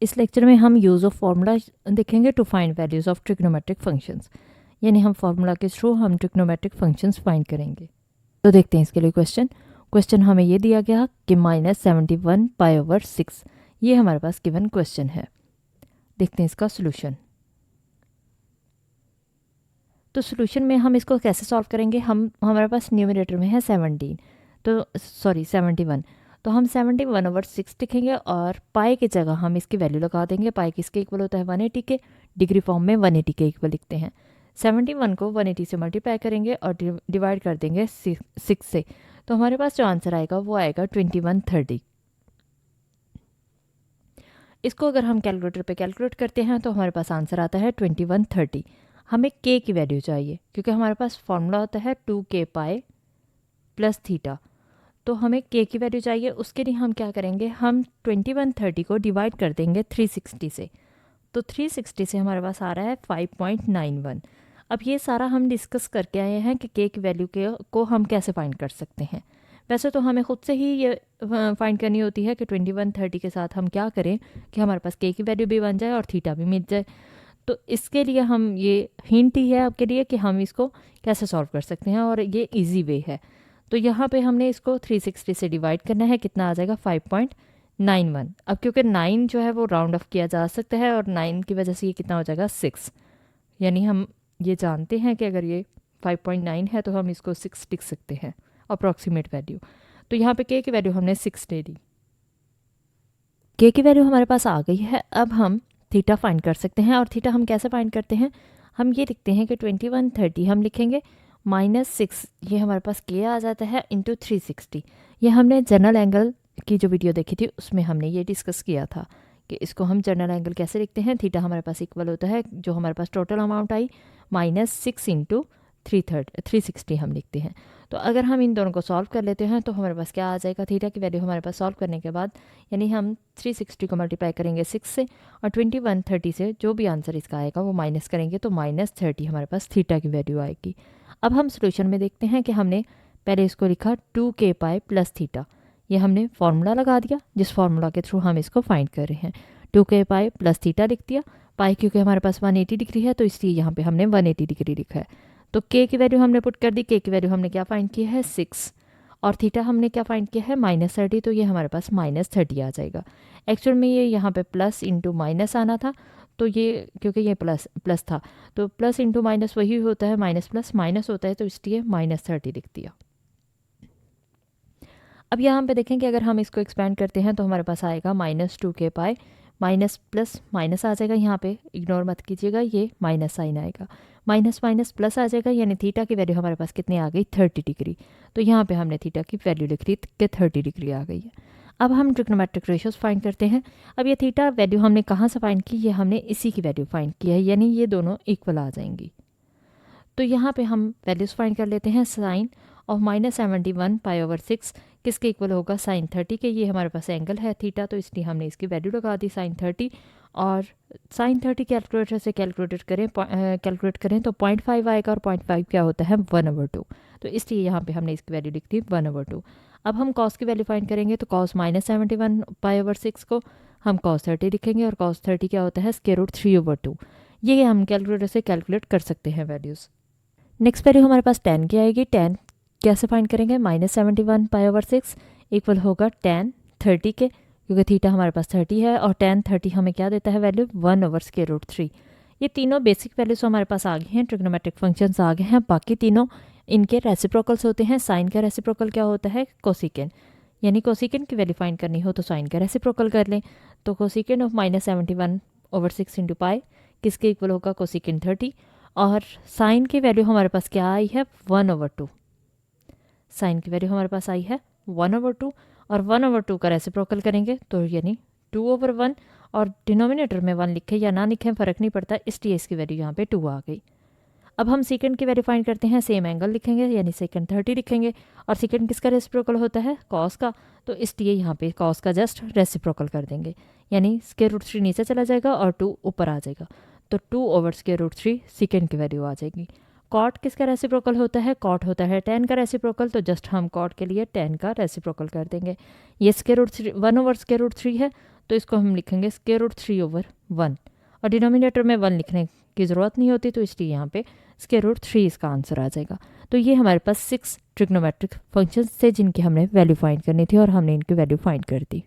इस लेक्चर में हम यूज़ ऑफ फार्मूला देखेंगे to find values of trigonometric functions, यानी हम फार्मूला के थ्रू हम ट्रिग्नोमेट्रिक फंक्शंस फाइंड करेंगे। तो देखते हैं इसके लिए क्वेश्चन हमें ये दिया गया कि -71 π/6, ये हमारे पास गिवन क्वेश्चन है। देखते हैं इसका सोल्यूशन। तो सोल्यूशन में हम इसको कैसे सॉल्व करेंगे, हमारे पास न्यूमरेटर में है 71, तो हम 71/6 लिखेंगे और पाई की जगह हम इसकी वैल्यू लगा देंगे। पाई किसके इक्वल होता है, 180 के। डिग्री फॉर्म में 180 के इक्वल लिखते हैं। 71 को 180 से मल्टीप्लाई करेंगे और डिवाइड कर देंगे 6 से, तो हमारे पास जो आंसर आएगा वो आएगा 2130। इसको अगर हम कैलकुलेटर पे कैलकुलेट करते हैं तो हमारे पास आंसर आता है 2130। हमें k की वैल्यू चाहिए क्योंकि हमारे पास फॉर्मूला होता है 2k पाई प्लस थीटा, तो हमें k की वैल्यू चाहिए। उसके लिए हम क्या करेंगे, हम 2130 को डिवाइड कर देंगे 360 से, तो 360 से हमारे पास आ रहा है 5.91। अब ये सारा हम डिस्कस करके आए हैं कि k की वैल्यू को हम कैसे फाइंड कर सकते हैं। वैसे तो हमें खुद से ही ये फाइंड करनी होती है कि 2130 के साथ हम क्या करें कि हमारे पास k की वैल्यू भी बन जाए और थीटा भी मिल जाए। तो इसके लिए हम ये हिंट ही है आपके लिए कि हम इसको कैसे सॉल्व कर सकते हैं और ये इजी वे है। तो यहाँ पे हमने इसको 360 से डिवाइड करना है, कितना आ जाएगा 5.91। अब क्योंकि 9 जो है वो राउंड ऑफ किया जा सकता है और 9 की वजह से ये कितना हो जाएगा 6, यानी हम ये जानते हैं कि अगर ये 5.9 है तो हम इसको 6 लिख सकते हैं अप्रॉक्सीमेट वैल्यू। तो यहाँ पे k की वैल्यू हमने 6 ले ली। k की वैल्यू हमारे पास आ गई है। अब हम थीटा फाइंड कर सकते हैं, और थीटा हम कैसे फाइंड करते हैं, हम ये लिखते हैं कि 2130 हम लिखेंगे -6, ये हमारे पास k आ जाता है इंटू 360। ये हमने जनरल एंगल की जो वीडियो देखी थी उसमें हमने ये डिस्कस किया था कि इसको हम जनरल एंगल कैसे लिखते हैं। थीटा हमारे पास इक्वल होता है, जो हमारे पास टोटल अमाउंट आई, -6 इंटू 360 हम लिखते हैं। तो अगर हम इन दोनों को सॉल्व कर लेते हैं तो हमारे पास क्या आ जाएगा, थीटा की वैल्यू हमारे पास सॉल्व करने के बाद, यानी हम 360 को मल्टीप्लाई करेंगे 6 से और 2130 से जो भी आंसर इसका आएगा वो माइनस करेंगे, तो -30 हमारे पास थीटा की वैल्यू आएगी। अब हम सोल्यूशन में देखते हैं कि हमने पहले इसको लिखा 2k पाई प्लस थीटा, ये हमने फार्मूला लगा दिया जिस फार्मूला के थ्रू हम इसको फाइंड कर रहे हैं। 2k पाई प्लस थीटा लिख दिया। पाई क्योंकि हमारे पास 180 डिग्री है तो इसलिए यहाँ पे हमने 180 डिग्री लिखा है। तो k की वैल्यू हमने पुट कर दी। k की वैल्यू हमने क्या फाइंड किया है 6, और थीटा हमने क्या फाइंड किया है -30, तो ये हमारे पास -30 आ जाएगा। एक्चुअल में ये यहाँ पे प्लस इंटू माइनस आना था, तो ये क्योंकि ये प्लस था तो प्लस इंटू माइनस वही होता है, माइनस प्लस माइनस होता है, तो इसलिए -30 लिख दिया। अब यहाँ पे देखें कि अगर हम इसको एक्सपेंड करते हैं तो हमारे पास आएगा -2k पाई, माइनस प्लस माइनस आ जाएगा, यहाँ पे इग्नोर मत कीजिएगा, ये माइनस साइन आएगा, माइनस माइनस प्लस आ जाएगा, यानी थीटा की वैल्यू हमारे पास कितनी आ गई 30 डिग्री। तो यहाँ पे हमने थीटा की वैल्यू लिख ली कि 30 डिग्री आ गई है। अब हम ट्रिग्नोमेट्रिक रेशियोज फाइंड करते हैं। अब ये थीटा वैल्यू हमने कहाँ से फाइंड की, ये हमने इसी की वैल्यू फाइंड की है, यानी ये दोनों इक्वल आ जाएंगी। तो यहाँ पे हम वैल्यूज फाइंड कर लेते हैं। साइन ऑफ -71 π/6 किसके इक्वल होगा, sin 30 के। ये हमारे पास एंगल है थीटा, तो इसलिए हमने इसकी वैल्यू लगा दी sin 30, और sin 30 कैलकुलेटर से कैलकुलेट करें तो 0.5 आएगा, और 0.5 क्या होता है 1/2, तो इसलिए यहाँ पे हमने इसकी वैल्यू लिख दी 1/2। अब हम cos की वैल्यू फाइंड करेंगे, तो cos -71 π/6 को हम cos 30 लिखेंगे, और cos 30 क्या होता है √3/2। ये हम कैलकुलेटर से कैलकुलेट कर सकते हैं वैल्यूज़। नेक्स्ट वैल्यू हमारे पास tan की आएगी। tan कैसे फाइंड करेंगे, -71 π/6 इक्वल होगा tan 30 के, क्योंकि थीटा हमारे पास 30 है, और tan 30 हमें क्या देता है वैल्यू 1/√3। ये तीनों बेसिक वैल्यूज हमारे पास आ गए हैं, ट्रिग्नोमेट्रिक फंक्शंस आ गए हैं। बाकी तीनों इनके रेसिप्रोकल्स होते हैं। साइन का रेसिप्रोकल क्या होता है कोसिकेन, यानी कोसिकेन की वैल्यू फाइंड करनी हो तो साइन का रेसिप्रोकल कर लें। तो कोसिकेन ऑफ -71/6 इंटू पाई किसके इक्वल होगा, कोसिकेन 30, और साइन की वैल्यू हमारे पास क्या आई है 1/2। साइन की वैल्यू हमारे पास आई है 1/2, और 1/2 का रेसिप्रोकल करेंगे तो यानी 2/1, और डिनोमिनेटर में 1 लिखे या ना लिखें फ़र्क नहीं पड़ता, इसलिए इसकी वैल्यू यहाँ पे 2 आ गई। अब हम सेकंड की वैल्यू फाइंड करते हैं। सेम एंगल लिखेंगे, यानी सेकंड 30 लिखेंगे, और सेकंड किसका रेसिप्रोकल होता है कॉस का, तो इसलिए यहाँ पे कॉस का जस्ट रेसिप्रोकल कर देंगे, यानी √3 नीचे चला जाएगा और 2 ऊपर आ जाएगा, तो 2/√3 सेकंड की वैल्यू आ जाएगी। कॉट किसका रेसिप्रोकल होता है? कॉट होता है tan का रेसिप्रोकल, तो जस्ट हम कॉट के लिए tan का रेसिप्रोकल कर देंगे। ये √1/√3 है, तो इसको हम लिखेंगे √3/1, और डिनोमिनेटर में 1 लिखने की ज़रूरत नहीं होती, तो इसलिए यहाँ पे √3 इसका आंसर आ जाएगा। तो ये हमारे पास 6 ट्रिग्नोमेट्रिक फंक्शंस थे जिनकी हमने वैल्यू फाइंड करनी थी और हमने इनकी वैल्यू फाइंड कर दी।